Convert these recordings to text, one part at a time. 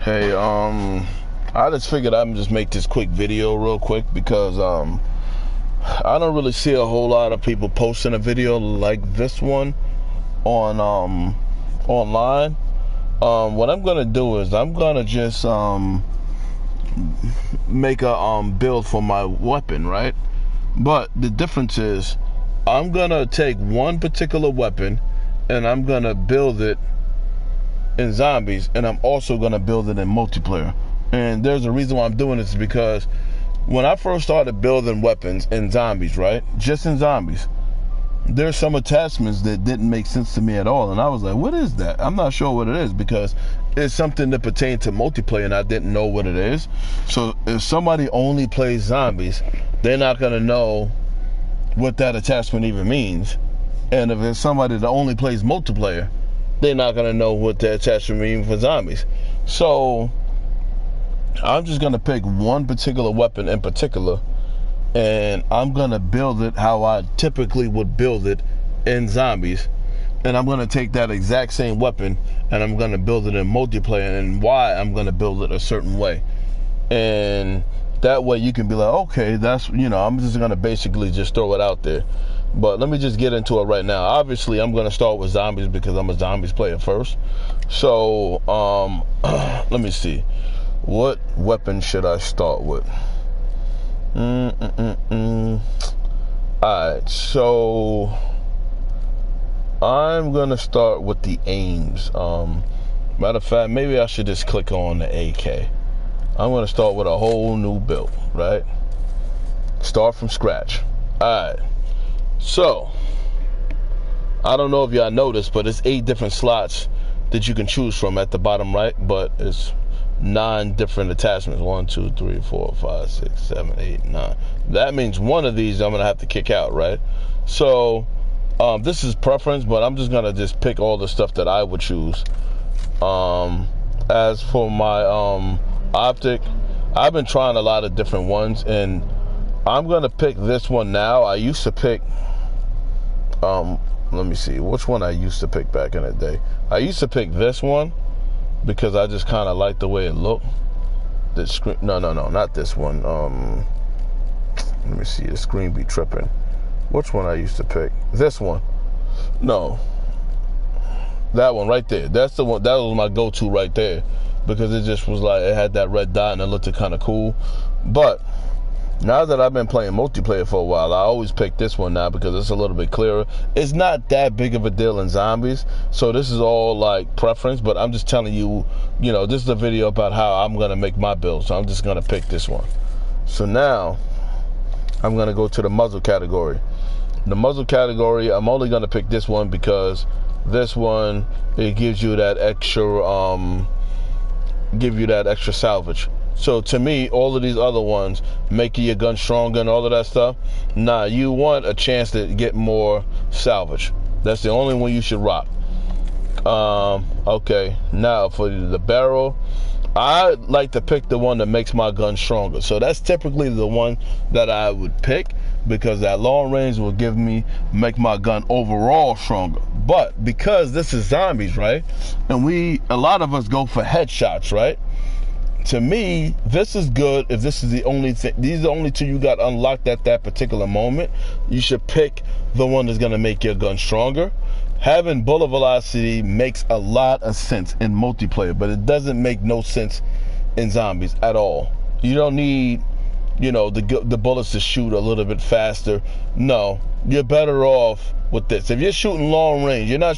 Hey, I just figured I'd just make this quick video real quick because I don't really see a whole lot of people posting a video like this one on online. What I'm gonna do is I'm gonna just make a build for my weapon, right? But the difference is I'm gonna take one particular weapon and I'm gonna build it in zombies, and I'm also going to build it in multiplayer. And there's a reason why I'm doing this, because when I first started building weapons in zombies, right, just in zombies, there's some attachments that didn't make sense to me at all, and I was like, what is that? I'm not sure what it is, because it's something that pertains to multiplayer and I didn't know what it is. So if somebody only plays zombies, they're not going to know what that attachment even means. And if it's somebody that only plays multiplayer, they're not going to know what the attachment means for zombies. So I'm just going to pick one particular weapon in particular, and I'm going to build it how I typically would build it in zombies. And I'm going to take that exact same weapon and I'm going to build it in multiplayer, and why I'm going to build it a certain way. And that way you can be like, okay, that's, I'm just going to basically just throw it out there. But let me just get into it right now. Obviously, I'm going to start with zombies because I'm a zombies player first. So, let me see. What weapon should I start with? Alright, so I'm going to start with the aims. Matter of fact, maybe I should just click on the AK. I'm going to start with a whole new build, right? Start from scratch. Alright. So, I don't know if y'all noticed, but it's 8 different slots that you can choose from at the bottom right, but it's 9 different attachments. 1, 2, 3, 4, 5, 6, 7, 8, 9. That means one of these I'm going to have to kick out, right? So, this is preference, but I'm just going to just pick all the stuff that I would choose. As for my optic, I've been trying a lot of different ones, and I'm going to pick this one now. I used to pick... let me see which one I used to pick back in the day. I used to pick this one because I just kind of like the way it looked. The screen, no, not this one. Let me see, the screen be tripping. Which one I used to pick? This one. No, that one right there. That's the one. That was my go-to right there, because it just was like, it had that red dot and it looked kind of cool. But now that I've been playing multiplayer for a while, I always pick this one now because it's a little bit clearer. It's not that big of a deal in zombies, so this is all like preference, but I'm just telling you, this is a video about how I'm going to make my build, so I'm just going to pick this one. So now, I'm going to go to the muzzle category. The muzzle category, I'm only going to pick this one because this one, it gives you that extra salvage. So to me, all of these other ones, making your gun stronger and all of that stuff, nah, you want a chance to get more salvage. That's the only one you should rock. Okay, now for the barrel, I like to pick the one that makes my gun stronger. So that's typically the one that I would pick, because that long range will make my gun overall stronger. But because this is zombies, right? And a lot of us go for headshots, right? To me, this is good if this is the only thing. These are the only 2 you got unlocked at that particular moment. You should pick the one that's going to make your gun stronger. Having bullet velocity makes a lot of sense in multiplayer, but it doesn't make no sense in zombies at all. You don't need, the bullets to shoot a little bit faster. No, you're better off with this. If you're shooting long range, you're not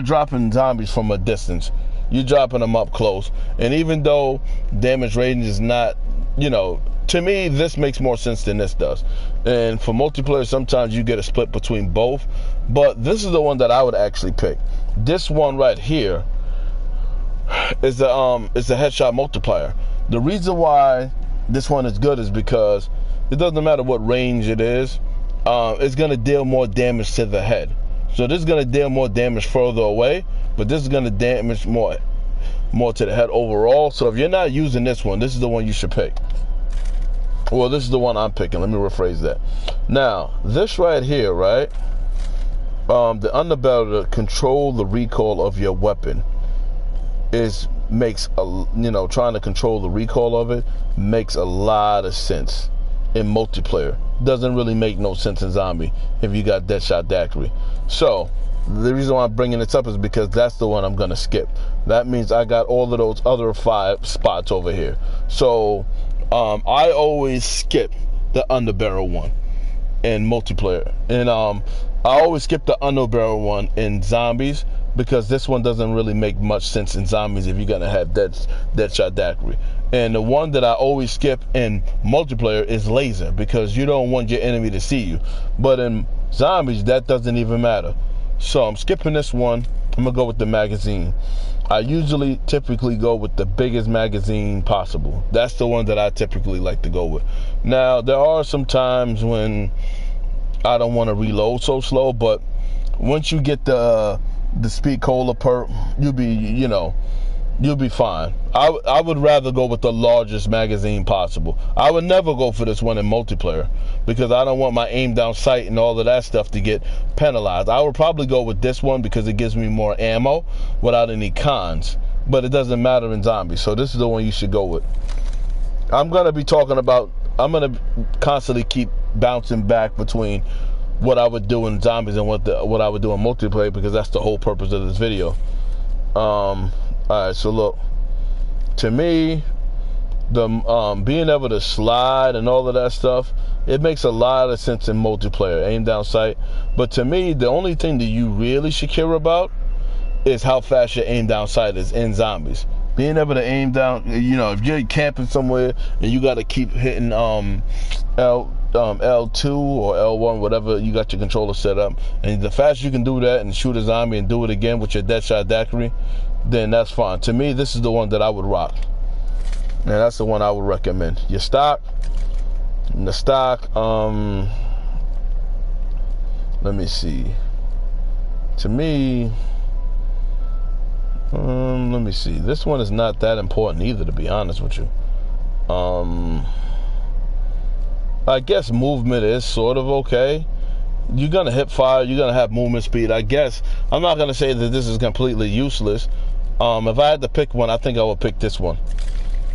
dropping zombies from a distance. You're dropping them up close. And even though damage range is not, to me, this makes more sense than this does. And for multiplayer, sometimes you get a split between both. But this is the one that I would actually pick. This one right here is the headshot multiplier. The reason why this one is good is because it doesn't matter what range it is. It's going to deal more damage to the head. So this is going to deal more damage further away, but this is going to damage more to the head overall. So if you're not using this one, this is the one you should pick. Well, this is the one I'm picking. Let me rephrase that. Now, this right here, right? The underbarrel to control the recoil of your weapon is makes trying to control the recoil of it makes a lot of sense in multiplayer. Doesn't really make no sense in zombie if you got Deadshot Daiquiri. So the reason why I'm bringing this up is because that's the one I'm gonna skip. That means I got all of those other 5 spots over here. So I always skip the underbarrel one in multiplayer, and I always skip the underbarrel one in zombies, because this one doesn't really make much sense in zombies if you're gonna have Deadshot Daiquiri. And the one that I always skip in multiplayer is laser, because you don't want your enemy to see you. But in zombies, that doesn't even matter. So I'm skipping this one. I'm gonna go with the magazine. I typically go with the biggest magazine possible. That's the one that I typically like to go with. Now, there are some times when I don't want to reload so slow, but once you get the speed cola perk, you'll be fine. I would rather go with the largest magazine possible. I would never go for this one in multiplayer, because I don't want my aim down sight and all of that stuff to get penalized. I would probably go with this one because it gives me more ammo without any cons, but it doesn't matter in zombies. So this is the one you should go with. I'm going to constantly keep bouncing back between what I would do in zombies and what I would do in multiplayer, because that's the whole purpose of this video. Alright, so look, to me, the being able to slide and all of that stuff, it makes a lot of sense in multiplayer, aim down sight. But to me, the only thing that you really should care about is how fast your aim down sight is in zombies. Being able to aim down, if you're camping somewhere and you got to keep hitting L2 or L1, whatever you got your controller set up, and the faster you can do that and shoot a zombie and do it again with your Deadshot Daiquiri, then that's fine. To me, this is the one that I would rock, and that's the one I would recommend. Your stock, let me see. To me, let me see. This one is not that important either, to be honest with you. I guess movement is sort of okay. You're gonna hip fire, you're gonna have movement speed. I guess I'm not gonna say that this is completely useless. If I had to pick one, I think I would pick this one.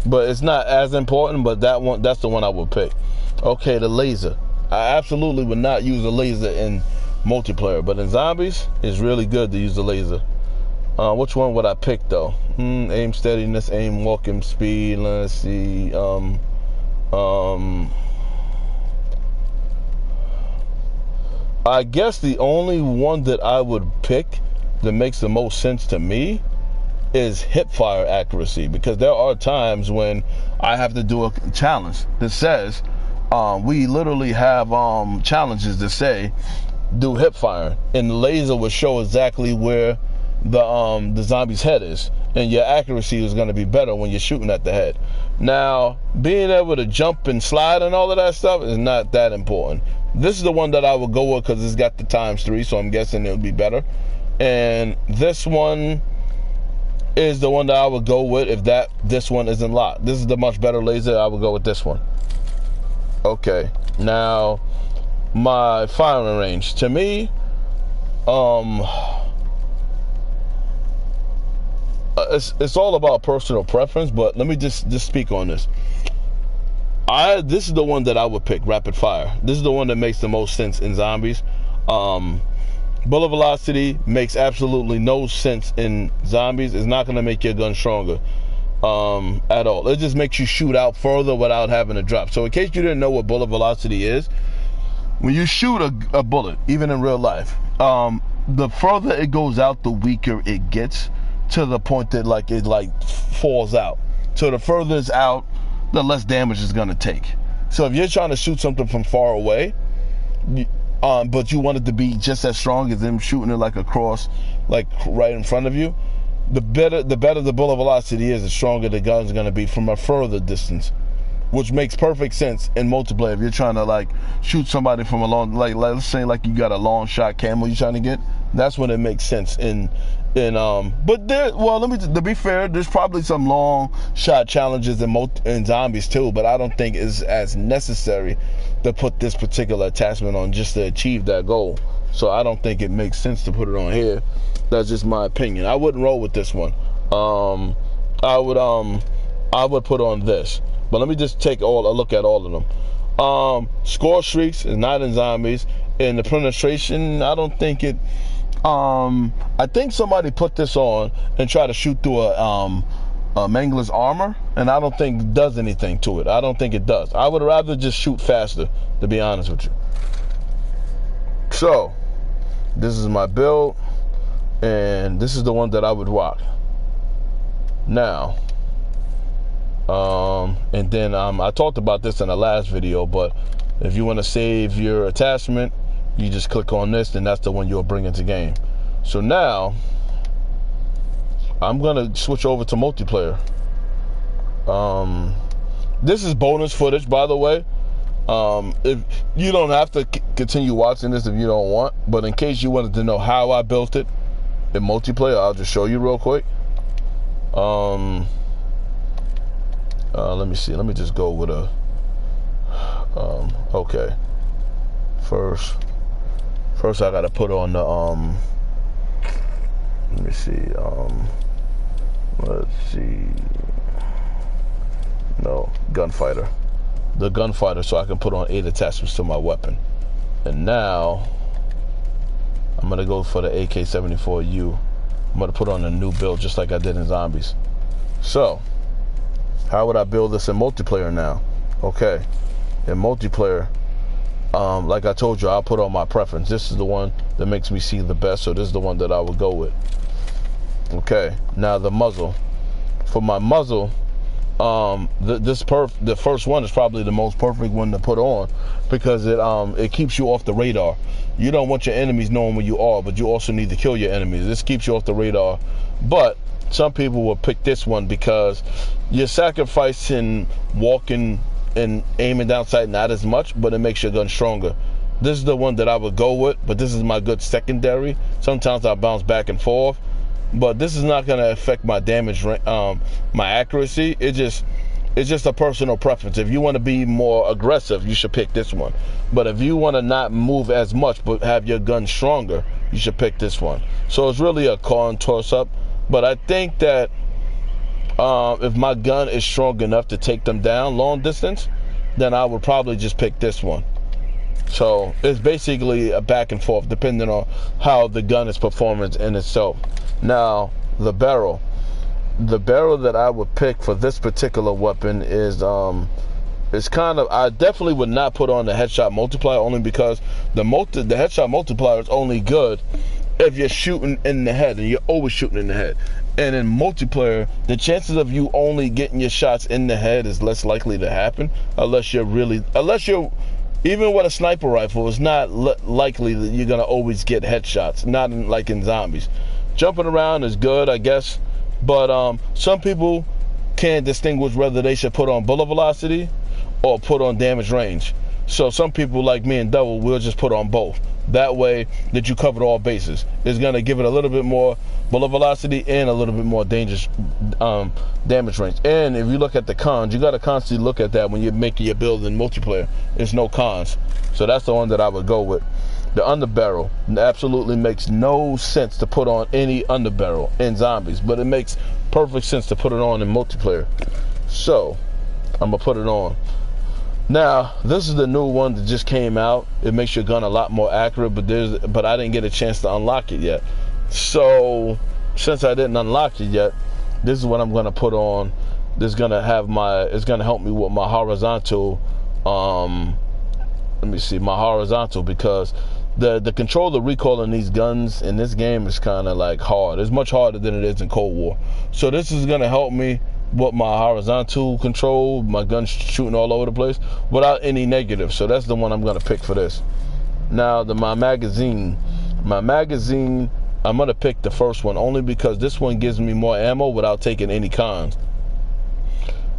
But it's not as important, but that's the one I would pick. Okay, the laser. I absolutely would not use a laser in multiplayer, but in zombies, it's really good to use the laser. Which one would I pick though? Aim steadiness, aim walking speed. Let's see. I guess the only one that I would pick that makes the most sense to me is hip fire accuracy, because there are times when I have to do a challenge that says, we literally have challenges that say do hip fire, and the laser will show exactly where the zombie's head is, and your accuracy is going to be better when you're shooting at the head. Now, being able to jump and slide and all of that stuff is not that important. This is the one that I would go with because it's got the ×3, so I'm guessing it would be better. And this one is the one that I would go with if this one isn't locked. This is the much better laser. I would go with this one. Okay, now my firing range. To me, it's all about personal preference, but let me just speak on this. This is the one that I would pick, rapid fire. This is the one that makes the most sense in zombies. Bullet velocity makes absolutely no sense in zombies. It's not going to make your gun stronger at all. It just makes you shoot out further without having to drop. So in case you didn't know what bullet velocity is, when you shoot a bullet, even in real life, the further it goes out, the weaker it gets, to the point that it falls out. So the further it's out, the less damage it's going to take. So if you're trying to shoot something from far away, but you want it to be just as strong as them shooting it across, right in front of you, the better the bullet velocity is, the stronger the gun's going to be from a further distance, which makes perfect sense in multiplayer. If you're trying to shoot somebody from a long, let's say you got a long shot camo you're trying to get, that's when it makes sense but to be fair, there's probably some long shot challenges in zombies too, but I don't think it's as necessary to put this particular attachment on just to achieve that goal. So I don't think it makes sense to put it on here. That's just my opinion. I wouldn't roll with this one. I would put on this. But let me just take a look at all of them. Score streaks is not in zombies. And the penetration, I don't think it. I think somebody put this on and tried to shoot through a Mangler's armor, and I don't think it does anything to it. I don't think it does. I would rather just shoot faster, to be honest with you. So, this is my build, and this is the one that I would rock. Now, and then I talked about this in the last video, but if you want to save your attachment, you just click on this, and that's the one you'll bring into game. So now, I'm gonna switch over to multiplayer. This is bonus footage, by the way. If you don't have to continue watching this if you don't want, but in case you wanted to know how I built it in multiplayer, I'll just show you real quick. Let me see. Let me just go with a. Okay. First I gotta put on the let me see. Let's see. No, gunfighter. The gunfighter, so I can put on 8 attachments to my weapon. And now I'm gonna go for the AK-74U. I'm gonna put on a new build just like I did in zombies. So, how would I build this in multiplayer now? Okay, in multiplayer, like I told you, I'll put on my preference. This is the one that makes me see the best, so this is the one that I would go with. Okay, now the muzzle. For my muzzle, the first one is probably the most perfect one to put on because it keeps you off the radar. You don't want your enemies knowing where you are, but you also need to kill your enemies. This keeps you off the radar. But some people will pick this one because you're sacrificing walking and aiming down sight not as much, but it makes your gun stronger. This is the one that I would go with, but this is my good secondary. Sometimes I bounce back and forth, but this is not going to affect my damage, my accuracy. It's just a personal preference. If you want to be more aggressive, you should pick this one. But if you want to not move as much but have your gun stronger, you should pick this one. So it's really a coin toss-up. But I think that if my gun is strong enough to take them down long distance, then I would probably just pick this one. So it's basically a back and forth depending on how the gun is performing in itself. Now, the barrel that I would pick for this particular weapon is kind of, I definitely would not put on the headshot multiplier, only because the headshot multiplier is only good if you're shooting in the head, and you're always shooting in the head. And in multiplayer, the chances of you only getting your shots in the head is less likely to happen unless you're even with a sniper rifle, it's not likely that you're gonna always get headshots. Not like in zombies. Jumping around is good, I guess, but some people can't distinguish whether they should put on bullet velocity or put on damage range. So some people like me and Double will just put on both. That way that you covered all bases. It's gonna give it a little bit more bullet velocity and a little bit more dangerous damage range. And if you look at the cons, you gotta constantly look at that when you're making your build in multiplayer. There's no cons. So that's the one that I would go with. The underbarrel absolutely makes no sense to put on any underbarrel in zombies, but it makes perfect sense to put it on in multiplayer. So I'm gonna put it on. Now, this is the new one that just came out. It makes your gun a lot more accurate, but I didn't get a chance to unlock it yet. So, since I didn't unlock it yet, this is what I'm gonna put on. This is gonna it's gonna help me with my horizontal. Let me see, my horizontal, because the control of recoil in these guns in this game is kind of like hard. It's much harder than it is in Cold War. So this is gonna help me with my horizontal control, my gun shooting all over the place without any negative. So that's the one I'm gonna pick for this. Now my magazine, I'm gonna pick the first one only because this one gives me more ammo without taking any cons.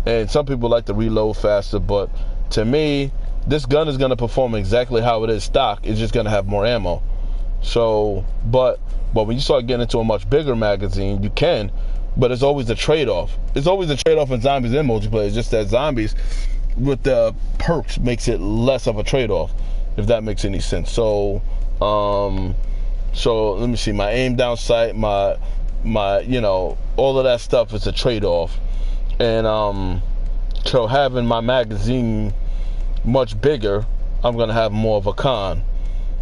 And some people like to reload faster, but to me, this gun is gonna perform exactly how it is stock. It's just gonna have more ammo. So, but when you start getting into a much bigger magazine, you can. But it's always a trade-off. It's always a trade-off in zombies and multiplayer. It's just that zombies, with the perks, makes it less of a trade-off, if that makes any sense. So, so let me see. My aim down sight, my you know, all of that stuff is a trade-off. And so having my magazine much bigger, I'm gonna have more of a con.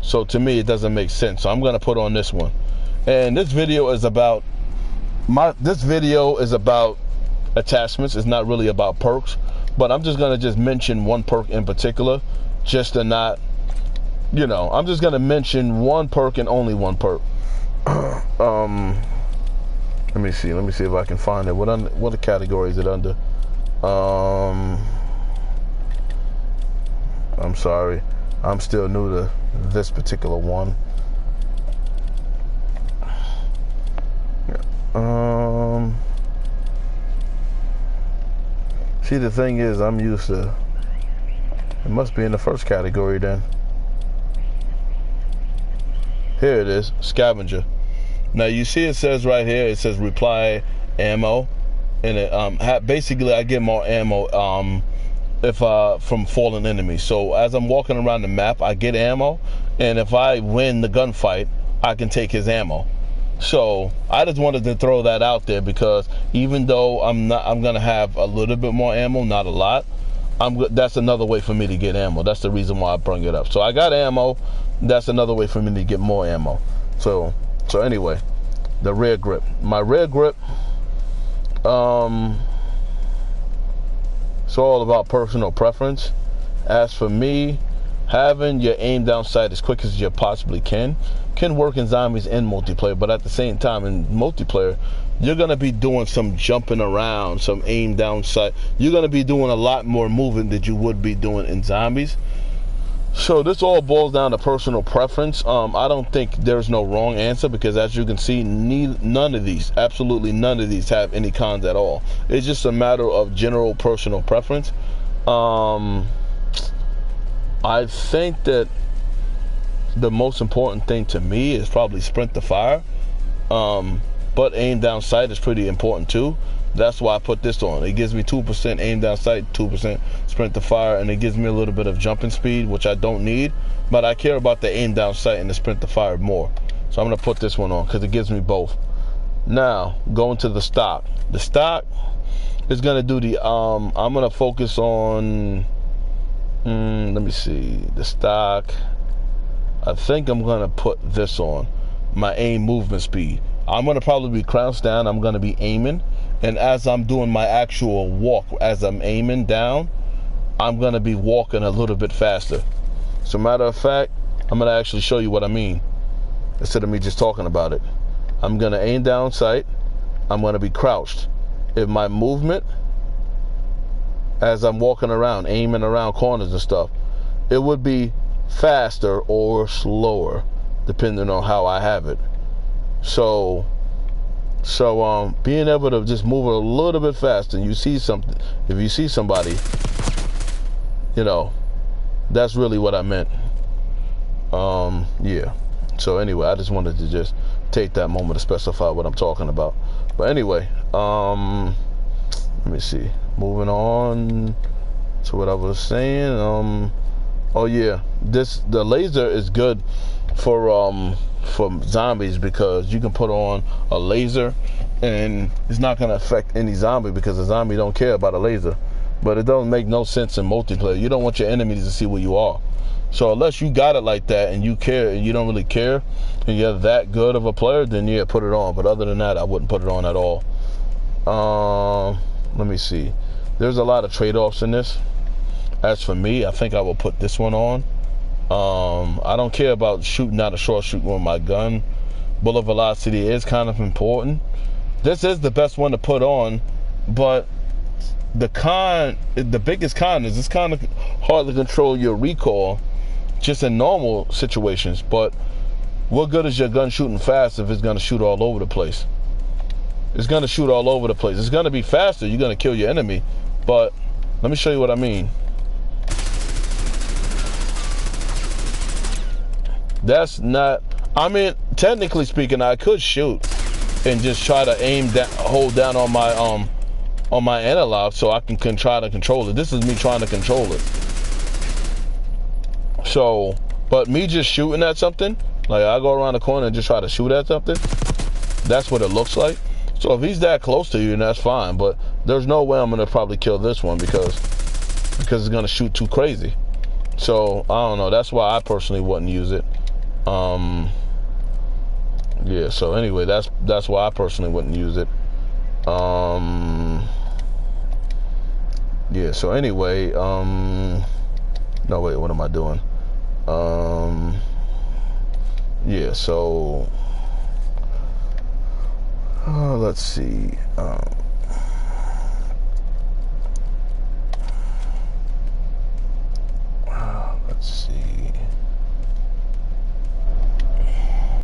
So to me, it doesn't make sense. So I'm gonna put on this one. And this video is about attachments. It's not really about perks, but I'm just gonna mention one perk in particular, just to not, you know, I'm just gonna mention one perk and only one perk. Let me see if I can find it. What category is it under? I'm sorry, I'm still new to this particular one. See, the thing is, I'm used to, it must be in the first category then. Here it is, scavenger. Now you see it says right here, it says reply ammo, and it basically I get more ammo if from fallen enemies. So as I'm walking around the map, I get ammo, and if I win the gunfight, I can take his ammo. So I just wanted to throw that out there, because even though I'm gonna have a little bit more ammo, not a lot, that's another way for me to get ammo. That's the reason why I bring it up. So I got ammo, that's another way for me to get more ammo. So anyway, the rear grip. My rear grip, it's all about personal preference. As for me, having your aim down sight as quick as you possibly can work in zombies and multiplayer, but at the same time in multiplayer, you're gonna be doing some jumping around, some aim down sight. You're gonna be doing a lot more moving than you would be doing in zombies. So this all boils down to personal preference. I don't think there's no wrong answer, because as you can see, absolutely none of these have any cons at all. It's just a matter of general personal preference. I think that the most important thing to me is probably sprint to fire, but aim down sight is pretty important too. That's why I put this on. It gives me 2% aim down sight, 2% sprint to fire, and it gives me a little bit of jumping speed, which I don't need, but I care about the aim down sight and the sprint to fire more. So I'm gonna put this one on because it gives me both. Now, going to the stock. The stock is gonna do the, I'm gonna focus on, let me see, the stock. I think I'm gonna put this on, my aim movement speed. I'm gonna probably be crouched down, I'm gonna be aiming, and as I'm doing my actual walk, as I'm aiming down, I'm gonna be walking a little bit faster. So matter of fact, I'm gonna actually show you what I mean, instead of me just talking about it. I'm gonna aim down sight, I'm gonna be crouched. If my movement, as I'm walking around, aiming around corners and stuff, it would be faster or slower, depending on how I have it. So being able to just move a little bit faster, and you see something, if you see somebody, you know, that's really what I meant. Yeah. So anyway, I just wanted to just take that moment to specify what I'm talking about. But anyway, let me see. Moving on to what I was saying. Oh yeah, the laser is good for zombies, because you can put on a laser and it's not going to affect any zombie, because a zombie don't care about a laser. But it doesn't make no sense in multiplayer. You don't want your enemies to see where you are. So unless you got it like that and you care, and you don't really care, and you're that good of a player, then yeah, put it on. But other than that, I wouldn't put it on at all. Let me see. There's a lot of trade-offs in this. As for me, I think I will put this one on. I don't care about shooting out a short shooting with my gun. Bullet velocity is kind of important. This is the best one to put on, but the biggest con is it's kind of hard to control your recoil just in normal situations. But what good is your gun shooting fast if it's going to shoot all over the place? It's going to shoot all over the place. It's going to be faster. You're going to kill your enemy. But let me show you what I mean. That's not, I mean, technically speaking, I could shoot and just try to aim down, hold down on my analog, so I can try to control it. This is me trying to control it. So, but me just shooting at something, like I go around the corner and just try to shoot at something, That's what it looks like. So if he's that close to you, then that's fine. But there's no way I'm gonna probably kill this one because it's gonna shoot too crazy. So I don't know. That's why I personally wouldn't use it. Yeah. So anyway, that's why I personally wouldn't use it. Yeah. So anyway, no wait. What am I doing? Yeah. So let's see.